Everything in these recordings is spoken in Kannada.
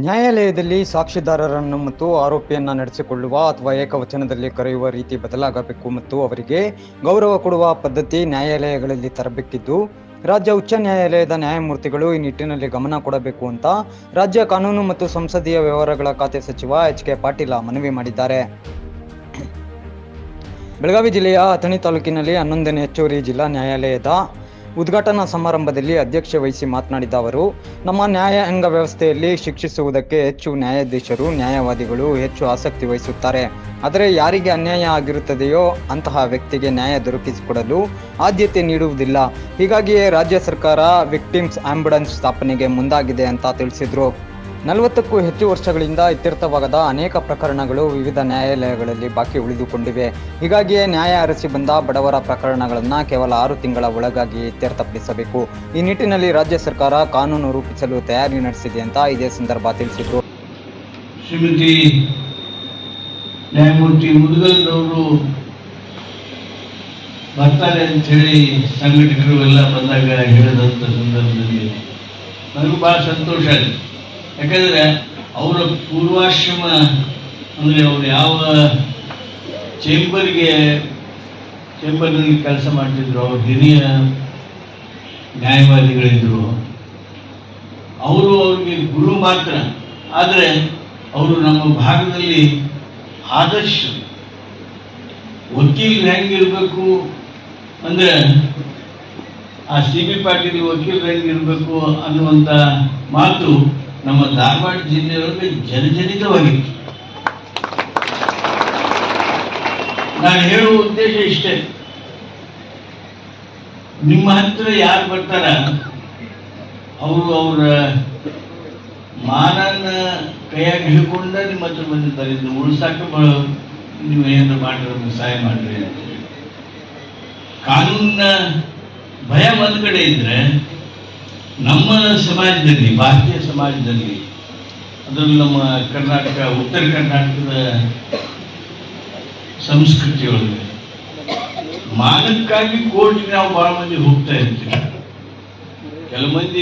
ನ್ಯಾಯಾಲಯದಲ್ಲಿ ಸಾಕ್ಷಿದಾರರನ್ನು ಮತ್ತು ಆರೋಪಿಯನ್ನು ನಡೆಸಿಕೊಳ್ಳುವ ಅಥವಾ ಏಕವಚನದಲ್ಲಿ ಕರೆಯುವ ರೀತಿ ಬದಲಾಗಬೇಕು ಮತ್ತು ಅವರಿಗೆ ಗೌರವ ಕೊಡುವ ಪದ್ಧತಿ ನ್ಯಾಯಾಲಯಗಳಲ್ಲಿ ತರಬೇಕಿದ್ದು, ರಾಜ್ಯ ಉಚ್ಚ ನ್ಯಾಯಾಲಯದ ನ್ಯಾಯಮೂರ್ತಿಗಳು ಈ ನಿಟ್ಟಿನಲ್ಲಿ ಗಮನ ಕೊಡಬೇಕು ಅಂತ ರಾಜ್ಯ ಕಾನೂನು ಮತ್ತು ಸಂಸದೀಯ ವ್ಯವಹಾರಗಳ ಖಾತೆ ಸಚಿವ ಎಚ್.ಕೆ. ಪಾಟೀಲ ಮನವಿ ಮಾಡಿದ್ದಾರೆ. ಬೆಳಗಾವಿ ಜಿಲ್ಲೆಯ ಅಥಣಿ ತಾಲೂಕಿನಲ್ಲಿ 11ನೇ ಹೆಚ್ಚುವರಿ ಜಿಲ್ಲಾ ನ್ಯಾಯಾಲಯದ ಉದ್ಘಾಟನಾ ಸಮಾರಂಭದಲ್ಲಿ ಅಧ್ಯಕ್ಷತೆ ವಹಿಸಿ ಮಾತನಾಡಿದ ಅವರು, ನಮ್ಮ ನ್ಯಾಯಾಂಗ ವ್ಯವಸ್ಥೆಯಲ್ಲಿ ಶಿಕ್ಷಿಸುವುದಕ್ಕೆ ಹೆಚ್ಚು ನ್ಯಾಯಾಧೀಶರು, ನ್ಯಾಯವಾದಿಗಳು ಹೆಚ್ಚು ಆಸಕ್ತಿ ವಹಿಸುತ್ತಾರೆ. ಆದರೆ ಯಾರಿಗೆ ಅನ್ಯಾಯ ಆಗಿರುತ್ತದೆಯೋ ಅಂತಹ ವ್ಯಕ್ತಿಗೆ ನ್ಯಾಯ ದೊರಕಿಸಿಕೊಡಲು ಆದ್ಯತೆ ನೀಡುವುದಿಲ್ಲ. ಹೀಗಾಗಿಯೇ ರಾಜ್ಯ ಸರ್ಕಾರ ವಿಕ್ಟಿಮ್ಸ್ ಆಂಬ್ಯುಲೆನ್ಸ್ ಸ್ಥಾಪನೆಗೆ ಮುಂದಾಗಿದೆ ಅಂತ ತಿಳಿಸಿದರು. 40ಕ್ಕೂ ಹೆಚ್ಚು ವರ್ಷಗಳಿಂದ ಇತ್ಯರ್ಥವಾಗದ ಅನೇಕ ಪ್ರಕರಣಗಳು ವಿವಿಧ ನ್ಯಾಯಾಲಯಗಳಲ್ಲಿ ಬಾಕಿ ಉಳಿದುಕೊಂಡಿವೆ. ಹೀಗಾಗಿಯೇ ನ್ಯಾಯ ಅರಸಿ ಬಂದ ಬಡವರ ಪ್ರಕರಣಗಳನ್ನು ಕೇವಲ 6 ತಿಂಗಳ ಒಳಗಾಗಿ ಇತ್ಯರ್ಥಪಡಿಸಬೇಕು. ಈ ನಿಟ್ಟಿನಲ್ಲಿ ರಾಜ್ಯ ಸರ್ಕಾರ ಕಾನೂನು ರೂಪಿಸಲು ತಯಾರಿ ನಡೆಸಿದೆ ಅಂತ ಇದೇ ಸಂದರ್ಭ ತಿಳಿಸಿದರು. ಶ್ರೀಮತಿ ನ್ಯಾಯಮೂರ್ತಿ ಮುದುಗಲ್ರವರು ಬರ್ತಾರೆ ಅಂತ ಹೇಳಿ ಸಂಘಟಕರು ಎಲ್ಲ ಬಂದಾಗ ಹೇಳಿದಂಥ ಸಂದರ್ಭದಲ್ಲಿ ನನಗೂ ಬಹಳ ಸಂತೋಷ ಆಯಿತು. ಯಾಕಂದರೆ ಅವರ ಪೂರ್ವಾಶ್ರಮ ಅಂದರೆ ಅವರು ಯಾವ ಚೇಂಬರ್ನಲ್ಲಿ ಕೆಲಸ ಮಾಡ್ತಿದ್ರು, ಅವರು ಹಿರಿಯ ನ್ಯಾಯವಾದಿಗಳಿದ್ದರು. ಅವ್ರಿಗೆ ಗುರು ಮಾತ್ರ, ಆದರೆ ಅವರು ನಮ್ಮ ಭಾಗದಲ್ಲಿ ಆದರ್ಶ ವಕೀಲರು ಹೆಂಗಿರಬೇಕು ಅಂದರೆ ಆ ಸಿ.ಬಿ. ಪಾಟೀಲ್ ವಕೀಲರು ಹೆಂಗಿರಬೇಕು ಅನ್ನುವಂಥ ಮಾತು ನಮ್ಮ ಧಾರವಾಡ ಜಿಲ್ಲೆಯೊಳಗೆ ಜನಜನಿತವಾಗಿತ್ತು. ನಾನು ಹೇಳುವ ಉದ್ದೇಶ ಇಷ್ಟೇ, ನಿಮ್ಮ ಹತ್ರ ಯಾರು ಬರ್ತಾರ ಅವರು ಅವರ ಮಾನನ್ನ ಕೈಯಾಗಿ ಹಿಡ್ಕೊಂಡ ನಿಮ್ಮ ಹತ್ರ ಬಂದಿರ್ತಾರೆ. ಇದು ಉಳಿಸಾಕ ನೀವು ಏನಾದ್ರು ಮಾಡಿರೋದು ಸಹಾಯ ಮಾಡ್ರಿ ಅಂತ ಹೇಳಿ. ಕಾನೂನಿನ ಭಯ ಒಂದು ಕಡೆ ಇದ್ರೆ, ನಮ್ಮ ಸಮಾಜದಲ್ಲಿ, ಭಾರತೀಯ ಸಮಾಜದಲ್ಲಿ, ಅದರಲ್ಲೂ ನಮ್ಮ ಕರ್ನಾಟಕ, ಉತ್ತರ ಕರ್ನಾಟಕದ ಸಂಸ್ಕೃತಿಯೊಳಗೆ ಮಾನಕ್ಕಾಗಿ ಕೋರ್ಟ್ಗೆ ನಾವು ಬಹಳ ಮಂದಿ ಹೋಗ್ತಾ ಇರ್ತೀವಿ. ಕೆಲವು ಮಂದಿ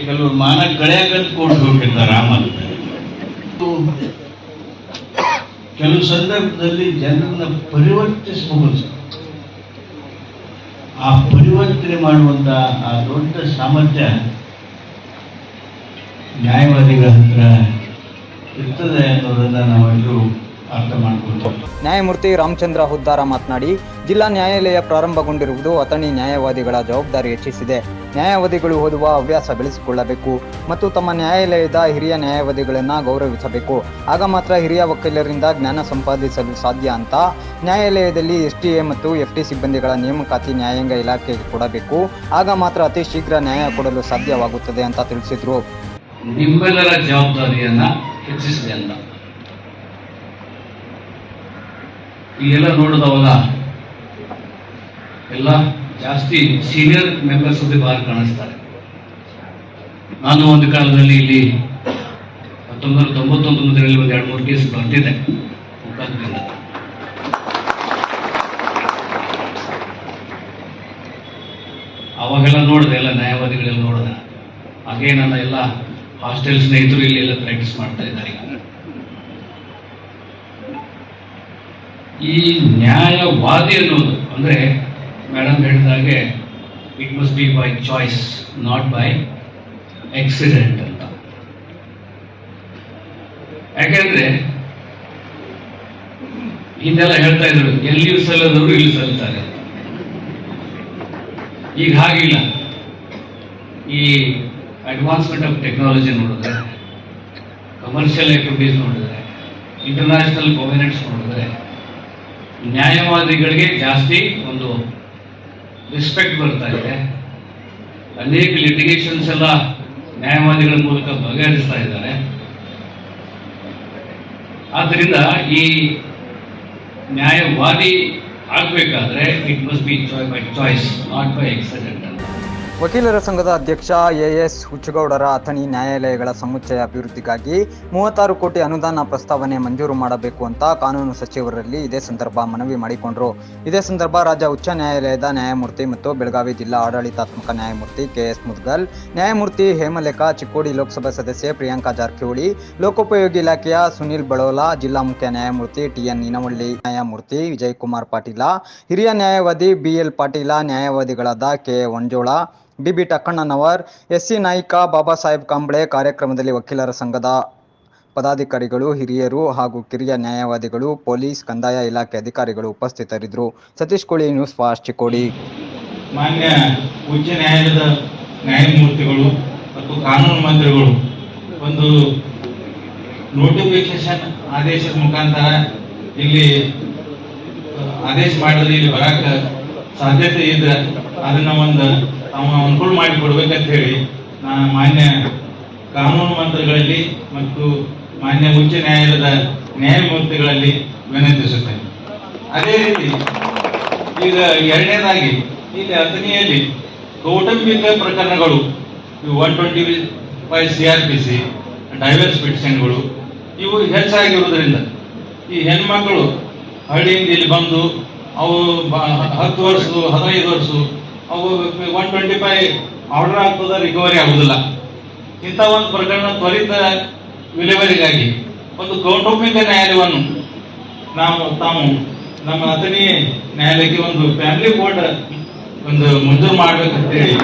ಕೆಲವರು ಮಾನ ಕಳೆಯಕಂತ ಕೋರ್ಟ್ ಹೋಗಿರ್ತಾರೆ. ಕೆಲವು ಸಂದರ್ಭದಲ್ಲಿ ಜನರನ್ನ ಪರಿವರ್ತಿಸಬಹುದು. ಆ ಪರಿವರ್ತನೆ ಮಾಡುವಂತ ಆ ದೊಡ್ಡ ಸಾಮರ್ಥ್ಯ ನ್ಯಾಯವಾದಿಗಳ ಹತ್ರ ಇರ್ತದೆ ಅನ್ನೋದನ್ನ ನಾವೆಲ್ಲರೂ ಅರ್ಥ ಮಾಡ್ಕೊಳ್ತೇವೆ. ನ್ಯಾಯಮೂರ್ತಿ ರಾಮಚಂದ್ರ ಹುದ್ದಾರ ಮಾತನಾಡಿ, ಜಿಲ್ಲಾ ನ್ಯಾಯಾಲಯ ಪ್ರಾರಂಭಗೊಂಡಿರುವುದು ಅಥಣಿ ನ್ಯಾಯವಾದಿಗಳ ಜವಾಬ್ದಾರಿ ಹೆಚ್ಚಿಸಿದೆ. ನ್ಯಾಯವಾದಿಗಳು ಓದುವ ಹವ್ಯಾಸ ಬೆಳೆಸಿಕೊಳ್ಳಬೇಕು ಮತ್ತು ತಮ್ಮ ನ್ಯಾಯಾಲಯದ ಹಿರಿಯ ನ್ಯಾಯವಾದಿಗಳನ್ನು ಗೌರವಿಸಬೇಕು. ಆಗ ಮಾತ್ರ ಹಿರಿಯ ವಕೀಲರಿಂದ ಜ್ಞಾನ ಸಂಪಾದಿಸಲು ಸಾಧ್ಯ ಅಂತ ನ್ಯಾಯಾಲಯದಲ್ಲಿ STA ಮತ್ತು FT ಸಿಬ್ಬಂದಿಗಳ ನೇಮಕಾತಿ ನ್ಯಾಯಾಂಗ ಇಲಾಖೆಗೆ ಕೊಡಬೇಕು. ಆಗ ಮಾತ್ರ ಅತಿ ಶೀಘ್ರ ನ್ಯಾಯ ಕೊಡಲು ಸಾಧ್ಯವಾಗುತ್ತದೆ ಅಂತ ತಿಳಿಸಿದರು. ನಿಮ್ಮೆಲ್ಲರ ಜವಾಬ್ದಾರಿಯನ್ನ ಹೆಚ್ಚಿಸಿದೆ ಅಂತ ಈಗೆಲ್ಲ ನೋಡಿದವಾಗ ಎಲ್ಲ ಜಾಸ್ತಿ senior members of the bar ಕಾಣಿಸ್ತಾರೆ. ನಾನು ಒಂದು ಕಾಲದಲ್ಲಿ ಇಲ್ಲಿ 1999 ಒಂದು 2-3 ಕೇಸ್ ಬರ್ತಿದ್ದೆ ಮುಖಾಂತರದಿಂದ. ಅವಾಗೆಲ್ಲ ನೋಡಿದೆ, ಎಲ್ಲ ನ್ಯಾಯವಾದಿಗಳೆಲ್ಲ ನೋಡಿದೆ. ಹಾಗೆ ನನ್ನ ಎಲ್ಲ ಹಾಸ್ಟೆಲ್ ಸ್ನೇಹಿತರು ಇಲ್ಲಿ ಎಲ್ಲ ಪ್ರಾಕ್ಟೀಸ್ ಮಾಡ್ತಾ ಇದ್ದಾರೆ. ಈ ನ್ಯಾಯವಾದಿ ಅನ್ನೋದು ಅಂದ್ರೆ ಮೇಡಮ್ ಹೇಳಿದಾಗೆ it must be by choice, not by accident ಅಂತ. ಯಾಕೆಂದ್ರೆ ಹಿಂದೆಲ್ಲ ಹೇಳ್ತಾ ಇದ್ರು, ಎಲ್ಲಿಯೂ ಸಲ್ಲದವರು ಇಲ್ಲಿ ಸಲ್ತಾರೆ ಅಂತ. ಈಗ ಹಾಗಿಲ್ಲ. ಈ ಅಡ್ವಾನ್ಸ್ಮೆಂಟ್ ಆಫ್ ಟೆಕ್ನಾಲಜಿ ನೋಡಿದ್ರೆ, ಕಮರ್ಷಿಯಲ್ ಆಕ್ಟಿವಿಟೀಸ್ ನೋಡಿದ್ರೆ, ಇಂಟರ್ನ್ಯಾಷನಲ್ ಕೋವೆನೆಂಟ್ಸ್ ನೋಡಿದ್ರೆ, ನ್ಯಾಯವಾದಿಗಳಿಗೆ ಜಾಸ್ತಿ ಒಂದು ರೆಸ್ಪೆಕ್ಟ್ ಬರ್ತಾ ಇದೆ. ಅನೇಕ ಲಿಟಿಗೇಷನ್ಸ್ ಎಲ್ಲ ನ್ಯಾಯವಾದಿಗಳ ಮೂಲಕ ಬಗೆಹರಿಸ್ತಾ ಇದ್ದಾರೆ. ಆದ್ದರಿಂದ ಈ ನ್ಯಾಯವಾದಿ ಆಗಬೇಕಾದ್ರೆ it must be by choice, not by accident ಅಂತ. ವಕೀಲರ ಸಂಘದ ಅಧ್ಯಕ್ಷ ಎಎಸ್ ಹುಚ್ಚಗೌಡರ ಅಥಣಿ ನ್ಯಾಯಾಲಯಗಳ ಸಮುಚ್ಚಯ ಅಭಿವೃದ್ಧಿಗಾಗಿ 36 ಕೋಟಿ ಅನುದಾನ ಪ್ರಸ್ತಾವನೆ ಮಂಜೂರು ಮಾಡಬೇಕು ಅಂತ ಕಾನೂನು ಸಚಿವರಲ್ಲಿ ಇದೇ ಸಂದರ್ಭ ಮನವಿ ಮಾಡಿಕೊಂಡರು. ಇದೇ ಸಂದರ್ಭ ರಾಜ್ಯ ಉಚ್ಚ ನ್ಯಾಯಾಲಯದ ನ್ಯಾಯಮೂರ್ತಿ ಮತ್ತು ಬೆಳಗಾವಿ ಜಿಲ್ಲಾ ಆಡಳಿತಾತ್ಮಕ ನ್ಯಾಯಮೂರ್ತಿ ಕೆಎಸ್ ಮುದ್ಗಲ್, ನ್ಯಾಯಮೂರ್ತಿ ಹೇಮಲೇಖಾ, ಚಿಕ್ಕೋಡಿ ಲೋಕಸಭಾ ಸದಸ್ಯೆ ಪ್ರಿಯಾಂಕಾ ಜಾರಕಿಹೊಳಿ, ಲೋಕೋಪಯೋಗಿ ಇಲಾಖೆಯ ಸುನಿಲ್ ಬಳೋಲಾ, ಜಿಲ್ಲಾ ಮುಖ್ಯ ನ್ಯಾಯಮೂರ್ತಿ ಟಿಎನ್ ನೀನವಳ್ಳಿ, ನ್ಯಾಯಮೂರ್ತಿ ವಿಜಯಕುಮಾರ್ ಪಾಟೀಲ, ಹಿರಿಯ ನ್ಯಾಯವಾದಿ ಬಿಎಲ್ ಪಾಟೀಲ, ನ್ಯಾಯವಾದಿಗಳಾದ K Onjol, BB Takkannanavar, SC Naik, Baba Saheb Kamble. ಕಾರ್ಯಕ್ರಮದಲ್ಲಿ ವಕೀಲರ ಸಂಘದ ಪದಾಧಿಕಾರಿಗಳು, ಹಿರಿಯರು ಹಾಗೂ ಕಿರಿಯ ನ್ಯಾಯವಾದಿಗಳು, ಪೊಲೀಸ್, ಕಂದಾಯ ಇಲಾಖೆ ಅಧಿಕಾರಿಗಳು ಉಪಸ್ಥಿತರಿದ್ದರು. ಸತೀಶ್ ಕೋಳಿ, ನ್ಯೂಸ್ ಫಾಸ್ಟ್, ಚಿಕ್ಕೋಡಿ. ಮಾನ್ಯ ಉಚ್ಚ ನ್ಯಾಯಾಲಯದ ನ್ಯಾಯಮೂರ್ತಿಗಳು ಮತ್ತು ಕಾನೂನು ಮಂತ್ರಿಗಳು ಒಂದು ನೋಟಿಫಿಕೇಶನ್ ಆದೇಶದ ಮುಖಾಂತರ ಇಲ್ಲಿ ಆದೇಶ ಮಾಡಿದ್ರೆ ಇಲ್ಲಿ ಬರಾಕ ಸಾಧ್ಯತೆ ಇದ್ರೆ ಅದನ್ನ ಒಂದು ಅನುಕೂಲ ಮಾಡಿಕೊಡ್ಬೇಕಂತ ಹೇಳಿ ನಾನು ಮಾನ್ಯ ಕಾನೂನು ಮಂತ್ರಿಗಳಲ್ಲಿ ಮತ್ತು ಮಾನ್ಯ ಉಚ್ಚ ನ್ಯಾಯಾಲಯದ ನ್ಯಾಯಮೂರ್ತಿಗಳಲ್ಲಿ ವಿನಂತಿಸುತ್ತೇನೆ. ಅದೇ ರೀತಿ ಈಗ ಎರಡನೇದಾಗಿ ಇಲ್ಲಿ ಅಥಣಿಯಲ್ಲಿ ಕೌಟುಂಬಿಕ ಪ್ರಕರಣಗಳು 125 CRPC ಡೈವರ್ಸ್ ಪಿಟಿಷನ್ಗಳು ಇವು ಹೆಚ್ಚಾಗಿರುವುದರಿಂದ ಈ ಹೆಣ್ಮಕ್ಳು ಹಳ್ಳಿಯಿಂದ ಇಲ್ಲಿ ಬಂದು ಅವು 10 ವರ್ಷ 15 ವರ್ಷ ಅವು 125 ಆರ್ಡರ್ ಆಗ್ತದ, ರಿಕವರಿ ಆಗುದಿಲ್ಲ. ಇಂಥ ಒಂದು ಪ್ರಕರಣ ತ್ವರಿತ ವಿಲೇವಾರಿಗಾಗಿ ಒಂದು ಕೌಟುಂಬಿಕ ನ್ಯಾಯಾಲಯವನ್ನು ತಾವು ನಮ್ಮ ಅಥಣಿ ನ್ಯಾಯಾಲಯಕ್ಕೆ ಒಂದು ಫ್ಯಾಮಿಲಿ ಕೋರ್ಟ್ ಒಂದು ಮಂಜೂರು ಮಾಡ್ಬೇಕಂತೇಳಿ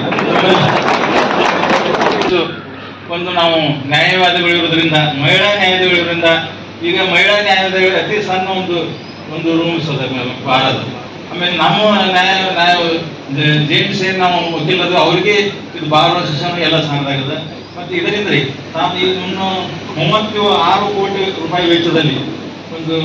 ಒಂದು ನಾವು ನ್ಯಾಯವಾದಿಗಳಿರೋದ್ರಿಂದ, ಮಹಿಳಾ ನ್ಯಾಯಾಧಿಗಳಿರೋದ್ರಿಂದ ಈಗ ಮಹಿಳಾ ನ್ಯಾಯಾಲಯಗಳು ಅತಿ ಸಣ್ಣ ಒಂದು ರೂಮ್ಸ್ ಅದ ಭಾರತ. ಆಮೇಲೆ ನಮ್ಮ ನ್ಯಾಯ ಜೇಮ್ಸ್ ಏನ್ ನಾವು ವಕೀಲರು ಅವ್ರಿಗೆ ಇದು ಬಾರ್ ಸೆಷನ್ ಎಲ್ಲ ಸಣ್ಣದಾಗಿದೆ. ಮತ್ತೆ ಇದರಿಂದ ತಾವು ಈಗ 36 ಕೋಟಿ ರೂಪಾಯಿ ವೆಚ್ಚದಲ್ಲಿ ಒಂದು